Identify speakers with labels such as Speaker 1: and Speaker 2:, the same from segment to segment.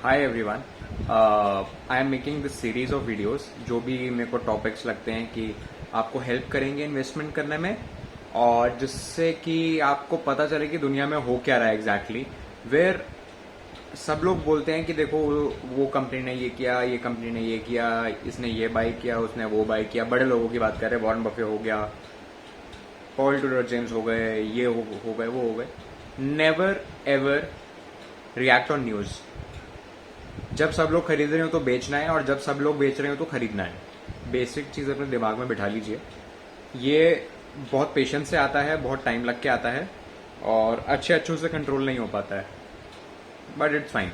Speaker 1: Hi everyone. I am making this series of videos जो भी मेरे को टॉपिक्स लगते हैं कि आपको हेल्प करेंगे इन्वेस्टमेंट करने में, और जिससे कि आपको पता चले कि दुनिया में हो क्या रहा है एग्जैक्टली। वेयर सब लोग बोलते हैं कि देखो वो कंपनी ने ये किया, ये कंपनी ने ये किया, इसने ये बाय किया, उसने वो बाय किया। बड़े लोगों की बात कर रहे हैं, वॉरेन बफे हो गया, पॉल ट्यूडर जेम्स हो गए, ये हो गए, वो हो गए। Never ever react on news. जब सब लोग खरीद रहे हो तो बेचना है, और जब सब लोग बेच रहे हो तो खरीदना है। बेसिक चीज अपने दिमाग में बिठा लीजिए। ये बहुत पेशेंस से आता है, बहुत टाइम लग के आता है, और अच्छों से कंट्रोल नहीं हो पाता है, but it's fine.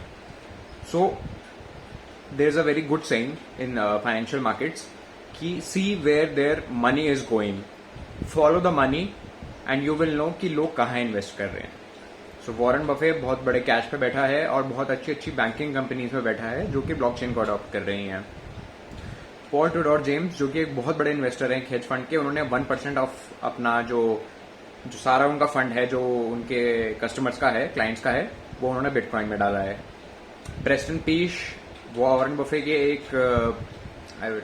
Speaker 1: So there is a very good saying in financial markets कि see where their money is going, follow the money and you will know कि लोग कहाँ इन्वेस्ट कर रहे हैं। सो वॉरेन बफे बहुत बड़े कैश पे बैठा है और बहुत अच्छी अच्छी बैंकिंग कंपनीज में बैठा है जो कि ब्लॉकचेन को अडॉप्ट कर रही हैं। पॉल ट्यूडर जेम्स जो कि एक बहुत बड़े इन्वेस्टर हैं हेज फंड के, उन्होंने 1% ऑफ अपना जो सारा उनका फंड है जो उनके कस्टमर्स का है, क्लाइंट्स का है, वो उन्होंने बिटकॉइन में डाला है। प्रेस्टन पीश वॉरेन बफे के एक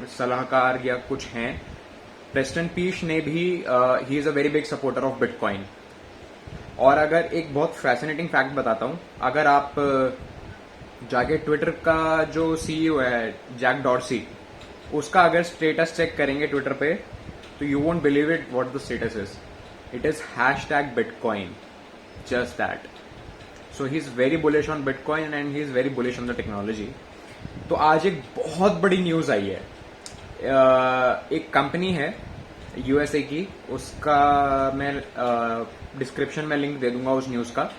Speaker 1: सलाहकार या कुछ हैं। प्रेस्टन पीश ने भी he is a very big supporter of bitcoin. और अगर एक बहुत फैसिनेटिंग फैक्ट बताता हूं, अगर आप जाके ट्विटर का जो सीईओ है जैक डॉर्सी, उसका अगर स्टेटस चेक करेंगे ट्विटर पे तो you won't believe it what the status is. It is #Bitcoin, just that. So he is very bullish on bitcoin and he is very bullish on the technology. तो आज एक बहुत बड़ी news आई है। एक कंपनी है यूएसए की, उसका मैं डिस्क्रिप्शन में लिंक दे दूंगा उस न्यूज का।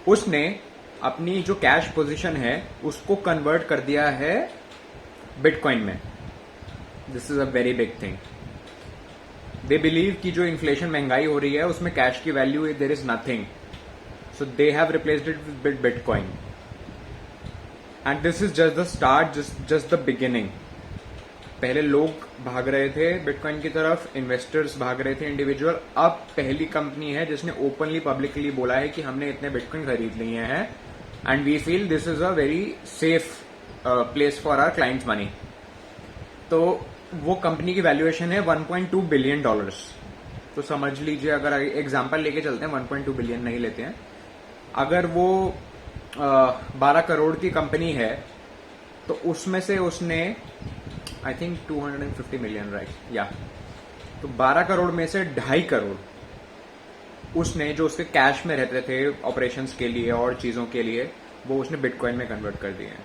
Speaker 1: उसने अपनी जो कैश पोजीशन है उसको कन्वर्ट कर दिया है बिटकॉइन में। This is a very big thing. They believe कि जो इन्फ्लेशन, महंगाई हो रही है, उसमें कैश की value there is nothing, so they have replaced it with bitcoin. And this is just the start, just the beginning. पहले लोग भाग रहे थे बिटकॉइन की तरफ, इन्वेस्टर्स भाग रहे थे इंडिविजुअल। अब पहली कंपनी है जिसने ओपनली पब्लिकली बोला है कि हमने इतने बिटकॉइन खरीद लिए हैं and we feel this is a very safe place for our clients money. तो वो कंपनी की वैल्यूएशन है $1.2 बिलियन। तो समझ लीजिए, अगर एग्जाम्पल लेके चलते हैं, 1.2 बिलियन नहीं लेते हैं, अगर वो 12 करोड़ की कंपनी है तो उसमें से उसने आई थिंक 250 मिलियन, राइट, या तो 12 करोड़ में से 2.5 करोड़ उसने, जो उसके कैश में रहते थे ऑपरेशंस के लिए और चीजों के लिए, वो उसने बिटकॉइन में कन्वर्ट कर दिए हैं।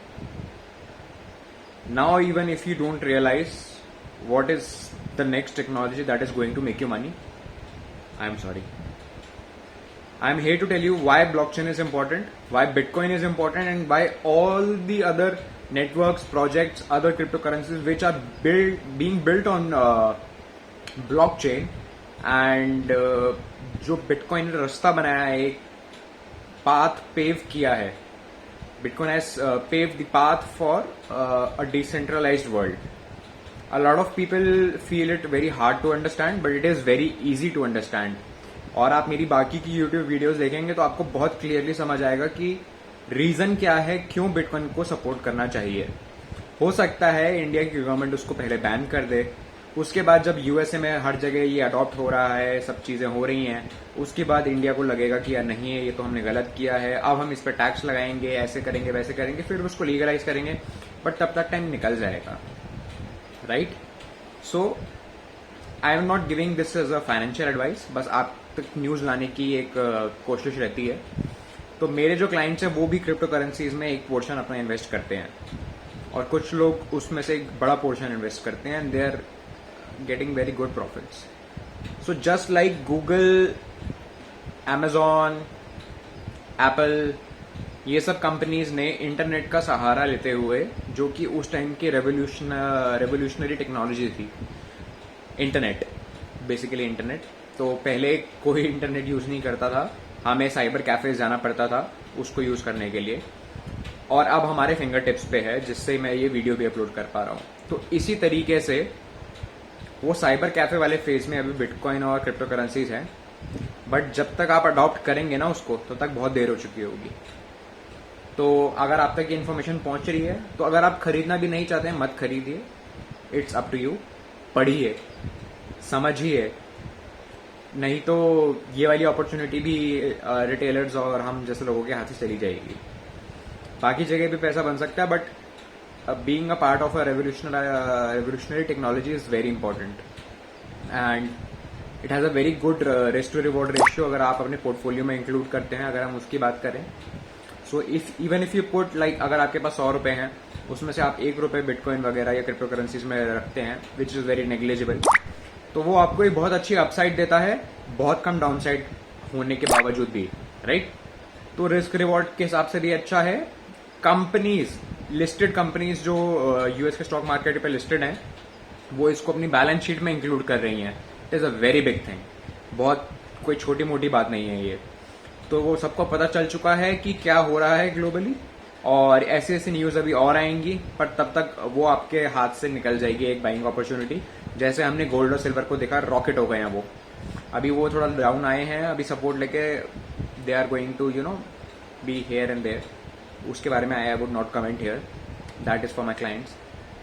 Speaker 1: Now even if you don't realise what is the next technology that is going to make you money, I am sorry. I am here to tell you why blockchain is important, why Bitcoin is important, and why all the other networks, projects, other cryptocurrencies which are being built on blockchain, and जो Bitcoin ने रास्ता बनाया है, एक path pave किया है. Bitcoin has paved the path for a decentralized world. A lot of people feel it very hard to understand, but it is very easy to understand. और आप मेरी बाकी की YouTube वीडियोस देखेंगे तो आपको बहुत क्लियरली समझ आएगा कि रीजन क्या है, क्यों बिटकॉइन को सपोर्ट करना चाहिए। हो सकता है इंडिया की गवर्नमेंट उसको पहले बैन कर दे, उसके बाद जब यूएसए में हर जगह ये अडॉप्ट हो रहा है, सब चीजें हो रही हैं, उसके बाद इंडिया को लगेगा कि यार नहीं है, ये तो हमने गलत किया है, अब हम इस पर टैक्स लगाएंगे, ऐसे करेंगे, वैसे करेंगे, फिर उसको लीगलाइज करेंगे, बट तब तक टाइम निकल जाएगा, right. So I am not giving this as a financial advice, बस आप तक न्यूज लाने की एक कोशिश रहती है। तो मेरे जो क्लाइंट्स हैं वो भी क्रिप्टो करेंसीज में एक पोर्शन अपना इन्वेस्ट करते हैं, और कुछ लोग उसमें से एक बड़ा पोर्शन इन्वेस्ट करते हैं, and they are getting very good profits. So just like Google, Amazon, Apple, ये सब कंपनीज ने इंटरनेट का सहारा लेते हुए, जो कि उस टाइम की रेवोल्यूशनरी टेक्नोलॉजी थी, इंटरनेट, बेसिकली इंटरनेट। तो पहले कोई इंटरनेट यूज नहीं करता था, हमें साइबर कैफेज जाना पड़ता था उसको यूज करने के लिए, और अब हमारे फिंगर टिप्स पे है, जिससे मैं ये वीडियो भी अपलोड कर पा रहा हूँ। तो इसी तरीके से वो साइबर कैफे वाले फेज में अभी बिटकॉइन और क्रिप्टो करेंसीज हैं, बट जब तक आप अडॉप्ट करेंगे ना उसको, तब तक बहुत देर हो चुकी होगी। तो अगर आप तक ये इन्फॉर्मेशन पहुंच रही है तो अगर आप खरीदना भी नहीं चाहते हैं मत खरीदिए, इट्स अप टू यू। पढ़िए, समझिए, नहीं तो ये वाली अपॉर्चुनिटी भी रिटेलर्स और हम जैसे लोगों के हाथ से चली जाएगी। बाकी जगह भी पैसा बन सकता है, but being a part of a revolutionary technology is very important and it has a very good risk to reward ratio अगर आप अपने पोर्टफोलियो में इंक्लूड करते हैं। अगर हम उसकी बात करें, so even if you put like अगर आपके पास 100 रुपए हैं, उसमें से आप 1 रुपए बिटकॉइन वगैरह या क्रिप्टो करेंसीज में रखते हैं, विच इज़ वेरी नेग्लिजिबल, तो वो आपको एक बहुत अच्छी अपसाइड देता है, बहुत कम डाउनसाइड होने के बावजूद भी, राइट। तो रिस्क रिवॉर्ड के हिसाब से भी अच्छा है। कंपनीज, लिस्टेड कंपनीज जो यूएस के स्टॉक मार्केट पे लिस्टेड हैं, वो इसको अपनी बैलेंस शीट में इंक्लूड कर रही हैं। It is a very big thing, बहुत कोई छोटी मोटी बात नहीं है ये। तो वो सबको पता चल चुका है कि क्या हो रहा है ग्लोबली, और ऐसी ऐसी न्यूज़ अभी और आएंगी, पर तब तक वो आपके हाथ से निकल जाएगी एक बाइंग अपॉर्चुनिटी। जैसे हमने गोल्ड और सिल्वर को देखा, रॉकेट हो गए हैं वो, अभी वो थोड़ा डाउन आए हैं, अभी सपोर्ट लेके they are going to be here and there. उसके बारे में I would not comment here, that is for my clients.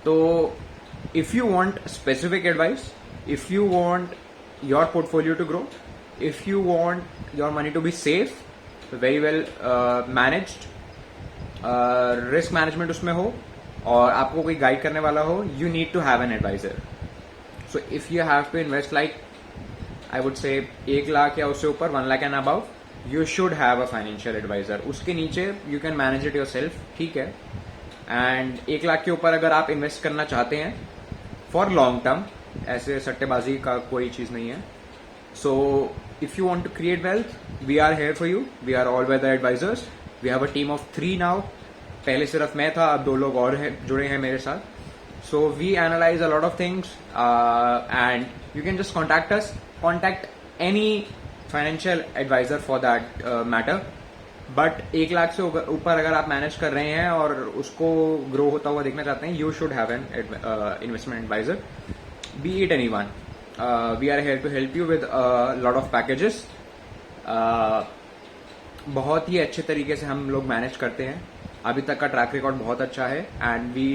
Speaker 1: तो if you want specific advice, if you want your portfolio to grow, if you want your money to be safe, very well managed, risk management उसमें हो, और आपको कोई guide करने वाला हो, you need to have an adviser. So if you have to invest like I would say 1 lakh या उससे ऊपर, 1 lakh and above, you should have a financial advisor. उसके नीचे you can manage it yourself, ठीक है। एंड 1 लाख के ऊपर अगर आप इन्वेस्ट करना चाहते हैं फॉर लॉन्ग टर्म, ऐसे सट्टेबाजी का कोई चीज नहीं है। So if you want to create wealth, we are here for you, we are all weather advisors, we have a team of 3 now. पहले सिर्फ मैं था, अब 2 लोग और जुड़े हैं मेरे साथ। So we analyze a lot of things and you can just contact any financial advisor for that matter. But 1 lakh से ऊपर अगर आप मैनेज कर रहे हैं और उसको ग्रो होता हुआ देखना चाहते हैं, you should have an investment advisor, be it anyone. We are here to help you with a lot of packages. बहुत ही अच्छे तरीके से हम लोग मैनेज करते हैं, अभी तक का ट्रैक रिकॉर्ड बहुत अच्छा है, and we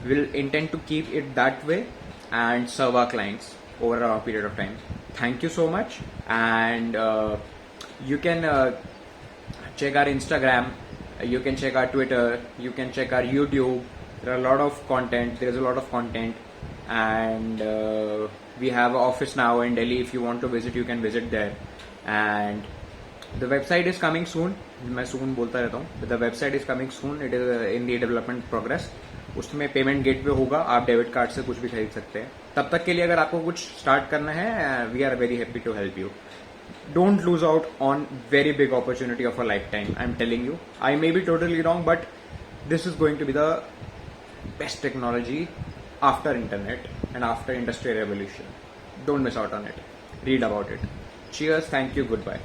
Speaker 1: will intend to keep it that way and serve our clients over a long period of time. Thank you so much, and you can check our Instagram, you can check our Twitter, you can check our YouTube. There are a lot of content, there is a lot of content, and we have an office now in Delhi. If you want to visit, you can visit there, and the website is coming soon. मैं soon बोलता रहता हूँ, the website is coming soon, it is in the development progress. उसमें payment gateway होगा, आप debit card से कुछ भी खरीद सकते हैं। तब तक के लिए अगर आपको कुछ स्टार्ट करना है, we are very happy to help you. Don't lose out on very big opportunity of a lifetime, I am telling you. I may be totally wrong, but this is going to be the best technology after internet and after industrial revolution. Don't miss out on it, read about it. Cheers, thank you, goodbye.